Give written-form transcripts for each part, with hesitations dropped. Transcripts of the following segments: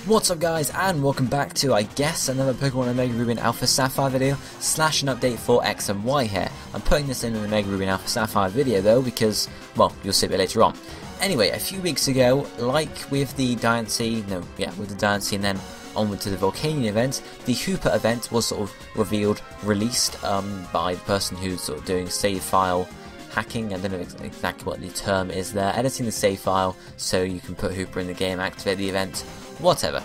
What's up guys, and welcome back to, I guess, another Pokemon Omega Ruby and Alpha Sapphire video, slash an update for X and Y here. I'm putting this in an Omega Ruby and Alpha Sapphire video though, because, well, you'll see a bit later on. Anyway, a few weeks ago, like with the Diancie and then onward to the Volcanion event, the Hoopa event was sort of revealed, released by the person who's sort of doing save file hacking. I don't know exactly what the term is there, editing the save file so you can put Hoopa in the game, activate the event, whatever.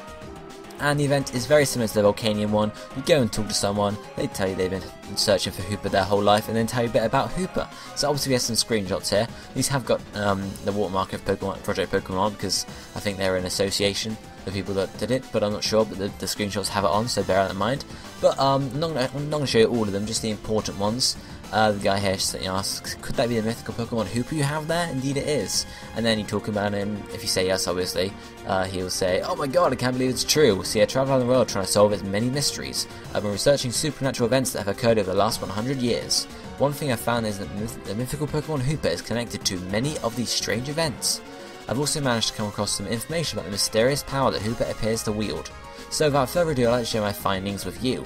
And the event is very similar to the Volcanion one. You go and talk to someone, they tell you they've been searching for Hoopa their whole life, and then tell you a bit about Hoopa. So obviously we have some screenshots here. These have got the watermark of Pokemon, Project Pokemon, because I think they're in association, the people that did it, but I'm not sure, but the screenshots have it on, so bear that in mind. But I'm not going to show you all of them, just the important ones. The guy here asks, could that be the mythical Pokemon Hoopa you have there? Indeed it is. And then you talk about him, if you say yes obviously, he'll say, oh my god, I can't believe it's true. See, I travel around the world trying to solve its many mysteries. I've been researching supernatural events that have occurred over the last 100 years. One thing I've found is that the mythical Pokemon Hoopa is connected to many of these strange events. I've also managed to come across some information about the mysterious power that Hoopa appears to wield. So without further ado, I'd like to share my findings with you.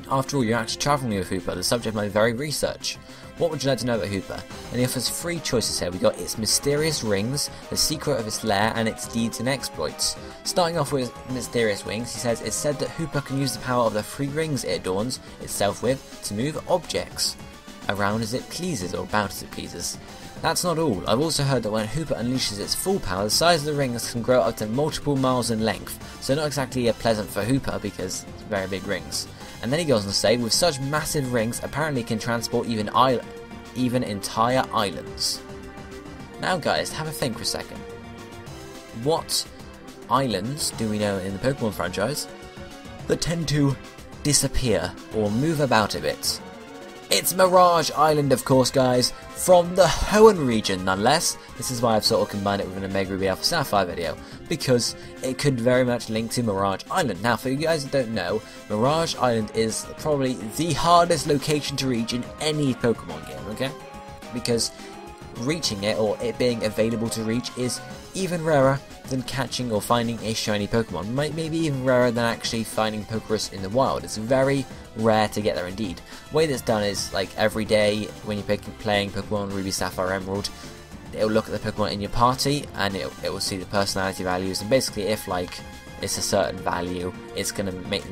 After all, you're actually travelling with Hoopa, the subject of my very research. What would you like to know about Hoopa? And he offers 3 choices here. We got its mysterious rings, the secret of its lair, and its deeds and exploits. Starting off with its mysterious wings, he says it's said that Hoopa can use the power of the 3 rings it adorns itself with to move objects around as it pleases, or about as it pleases. That's not all. I've also heard that when Hoopa unleashes its full power, the size of the rings can grow up to multiple miles in length. So not exactly pleasant for Hoopa because it's very big rings. And then he goes on to say, with such massive rings, apparently can transport even entire islands. Now guys, have a think for a second. What islands do we know in the Pokemon franchise that tend to disappear or move about a bit? It's Mirage Island, of course, guys, from the Hoenn region, nonetheless. This is why I've sort of combined it with an Omega Ruby Alpha Sapphire video, because it could very much link to Mirage Island. Now, for you guys that don't know, Mirage Island is probably the hardest location to reach in any Pokemon game, okay? Because reaching it, or it being available to reach, is even rarer than catching or finding a shiny Pokemon. Maybe even rarer than actually finding Pokerus in the wild. It's very rare to get there indeed. The way that's done is, like, every day when you're playing Pokemon Ruby, Sapphire, Emerald, it'll look at the Pokemon in your party and it will see the personality values, and basically if, like, it's a certain value, it's going to make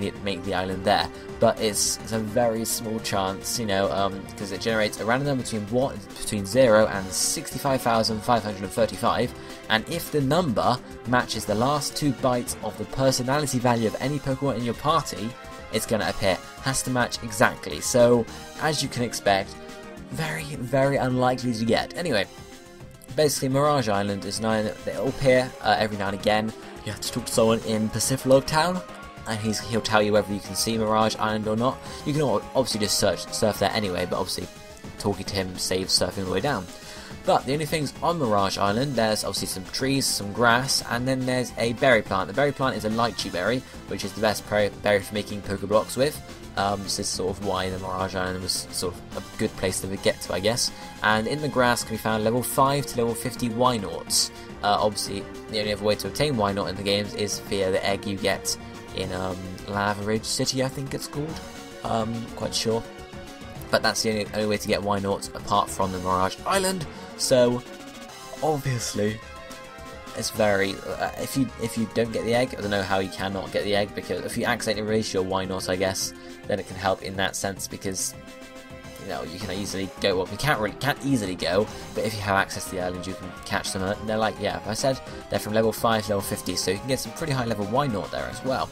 the island there. But it's a very small chance, you know, because it generates a random number between 0 and 65,535, and if the number matches the last 2 bytes of the personality value of any Pokemon in your party, it's going to appear. Has to match exactly. So, as you can expect, very, very unlikely to get. Anyway, basically Mirage Island is an island that will appear every now and again. You have to talk to someone in Pacific Town, and he'll tell you whether you can see Mirage Island or not. You can obviously just surf there anyway, but obviously talking to him saves surfing the way down. But the only things on Mirage Island, there's obviously some trees, some grass, and then there's a berry plant. The berry plant is a lychee berry, which is the best berry for making Pokeblocks with. This is sort of why the Mirage Island was sort of a good place to get to, I guess. And in the grass can be found level 5 to level 50 Wynaughts. Obviously, the only other way to obtain Wynaught in the games is via the egg you get in Lava Ridge City, I think it's called. Quite sure. But that's the only way to get Wynaughts apart from the Mirage Island. So, obviously, it's very... if you don't get the egg, I don't know how you cannot get the egg, because if you accidentally release your Wynaught, I guess, then it can help in that sense, because, you know, you can easily go... Well, you can't easily go, but if you have access to the island, you can catch them. And they're like, yeah, if I said, they're from level 5 to level 50, so you can get some pretty high level Wynaught there as well.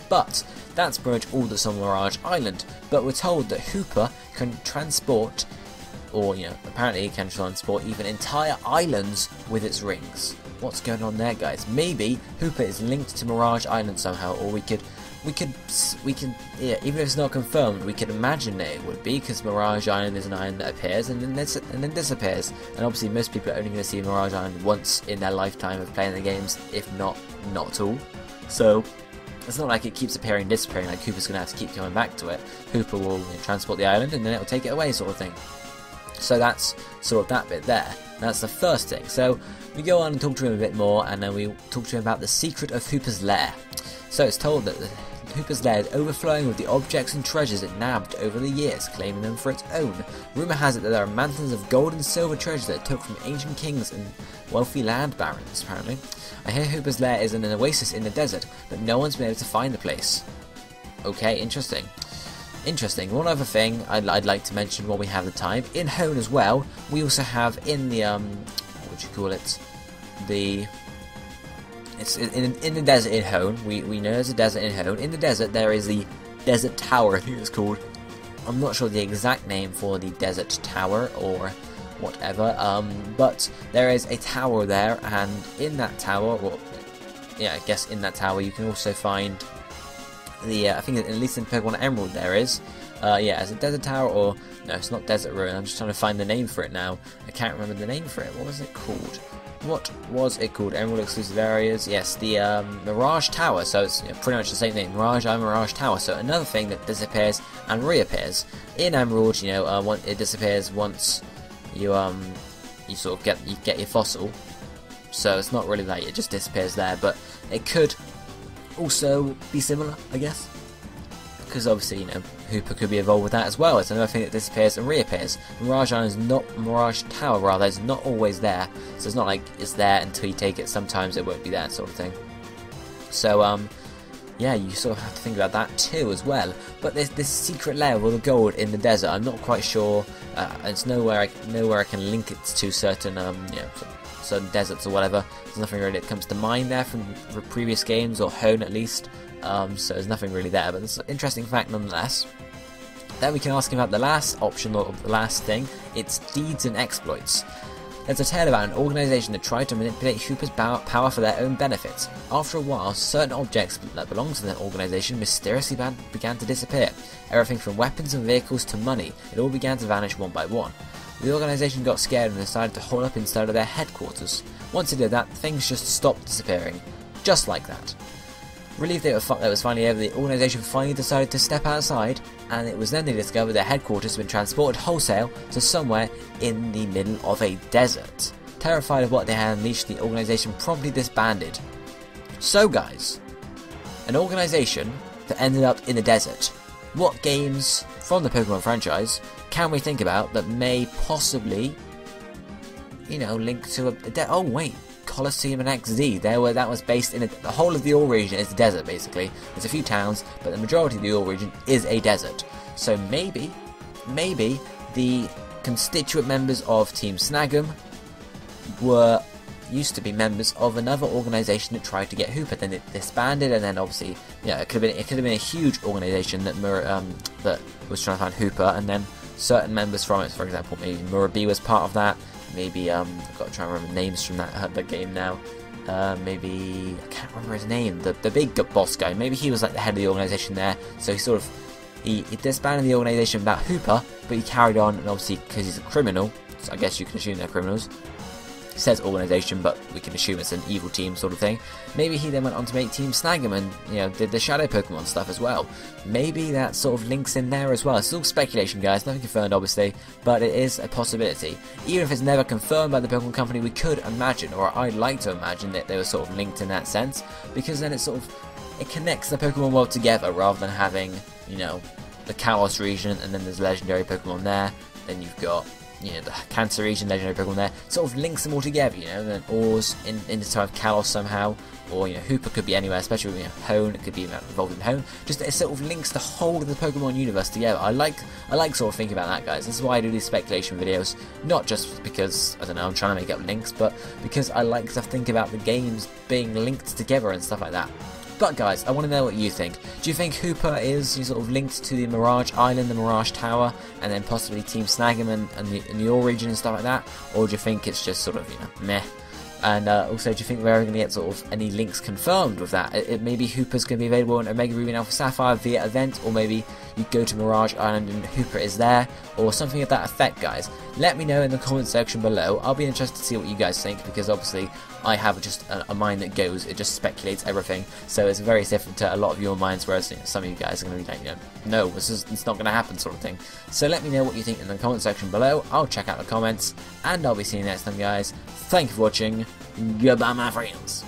But that's pretty much all that's on Mirage Island. But we're told that Hoopa can transport, or, you know, apparently it can transport even entire islands with its rings. What's going on there, guys? Maybe Hoopa is linked to Mirage Island somehow, or we could, yeah, even if it's not confirmed, we could imagine that it would be, because Mirage Island is an island that appears and then disappears. And obviously most people are only going to see Mirage Island once in their lifetime of playing the games, if not at all. So it's not like it keeps appearing and disappearing, like Hoopa's going to have to keep coming back to it. Hoopa will transport the island and then it will take it away, sort of thing. So that's sort of that bit there. That's the first thing. So we go on and talk to him a bit more, and then we talk to him about the secret of Hoopa's Lair. So it's told that the Hoopa's Lair is overflowing with the objects and treasures it nabbed over the years, claiming them for its own. Rumour has it that there are mountains of gold and silver treasures that it took from ancient kings and wealthy land barons, apparently. I hear Hoopa's Lair is an oasis in the desert, but no one's been able to find the place. Okay, interesting. Interesting. One other thing I'd like to mention while we have the time, in Hoenn as well, we also have in the, what would you call it, it's in the desert in Hoenn, we know there's a desert in Hoenn. In the desert there is the Desert Tower, I think it's called. I'm not sure the exact name for the Desert Tower or whatever, but there is a tower there, and in that tower, well, yeah, I guess in that tower you can also find the, I think at least in Pokemon Emerald there is, yeah, is it Desert Tower or, no, it's not Desert Ruin, I'm just trying to find the name for it now. I can't remember the name for it. What was it called? What was it called? Emerald exclusive areas, yes, the Mirage Tower, so it's pretty much the same thing, Mirage Island, Mirage Tower. So another thing that disappears and reappears. In Emerald, you know, it disappears once you sort of get your fossil, so it's not really that it just disappears there, but it could also be similar, I guess, because obviously, you know, Hoopa could be involved with that as well. It's another thing that disappears and reappears. Mirage Island is not, Mirage Tower rather, is not always there, so it's not like it's there until you take it. Sometimes it won't be there, sort of thing. So yeah, you sort of have to think about that too as well. But there's this secret lair with the gold in the desert. I'm not quite sure. It's nowhere I can link it to certain you know, certain deserts or whatever. There's nothing really that comes to mind there from previous games, or Hoenn at least. So there's nothing really there, but it's an interesting fact nonetheless. Then we can ask him about the last option, or the last thing. It's deeds and exploits. There's a tale about an organisation that tried to manipulate Hoopa's power for their own benefits. After a while, certain objects that belonged to the organisation mysteriously began to disappear. Everything from weapons and vehicles to money, it all began to vanish one by one. The organisation got scared and decided to hole up inside of their headquarters. Once it did that, things just stopped disappearing. Just like that. Relieved that it was finally over, the organisation finally decided to step outside, and it was then they discovered their headquarters had been transported wholesale to somewhere in the middle of a desert. Terrified of what they had unleashed, the organisation promptly disbanded. So guys, an organisation that ended up in the desert. What games from the Pokemon franchise can we think about that may possibly, you know, link to oh wait, Colosseum and XZ, that was based in the whole of the All region is the desert basically. There's a few towns, but the majority of the All region is a desert. So maybe the constituent members of Team Snagem used to be members of another organisation that tried to get Hoopa, then it disbanded, and then obviously, yeah, it could have been a huge organisation that that was trying to find Hoopa, and then certain members from it, for example, maybe Murabi was part of that. Maybe I've got to try and remember names from that game now. Maybe I can't remember his name. The big boss guy. Maybe he was like the head of the organisation there. So he disbanded the organisation without Hoopa, but he carried on, and obviously because he's a criminal, so I guess you can assume they're criminals. It says organisation, but we can assume it's an evil team sort of thing. Maybe he then went on to make Team Snagem and, you know, did the Shadow Pokemon stuff as well. Maybe that sort of links in there as well. It's all speculation, guys, nothing confirmed obviously, but it is a possibility. Even if it's never confirmed by the Pokemon Company, we could imagine, or I'd like to imagine, that they were sort of linked in that sense, because then it connects the Pokemon world together, rather than having, you know, the Kalos region and then there's legendary Pokemon there, then you've got, you know, the Cancer region, legendary Pokemon there, sort of links them all together, you know, and then Oars in the time of Kalos somehow, or, you know, Hoopa could be anywhere, especially with, you know, Hoenn, it could be involved in Hoenn. Just, it sort of links the whole of the Pokemon universe together. I like sort of thinking about that, guys. This is why I do these speculation videos, not just because, I don't know, I'm trying to make up links, but because I like to think about the games being linked together and stuff like that. But guys, I want to know what you think. Do you think Hoopa is sort of linked to the Mirage Island, the Mirage Tower, and then possibly Team Snagem and the All region and stuff like that? Or do you think it's just sort of, you know, meh? And also, do you think we're ever going to get sort of any links confirmed with that? Maybe Hoopa's going to be available in Omega Ruby and Alpha Sapphire via event, or maybe, you go to Mirage Island and Hoopa is there, or something of that effect, guys. Let me know in the comment section below. I'll be interested to see what you guys think, because obviously I have just a mind that goes, it just speculates everything, so it's very different to a lot of your minds, whereas some of you guys are going to be like, no, it's not going to happen sort of thing. So let me know what you think in the comment section below. I'll check out the comments, and I'll be seeing you next time, guys. Thank you for watching. Goodbye, my friends.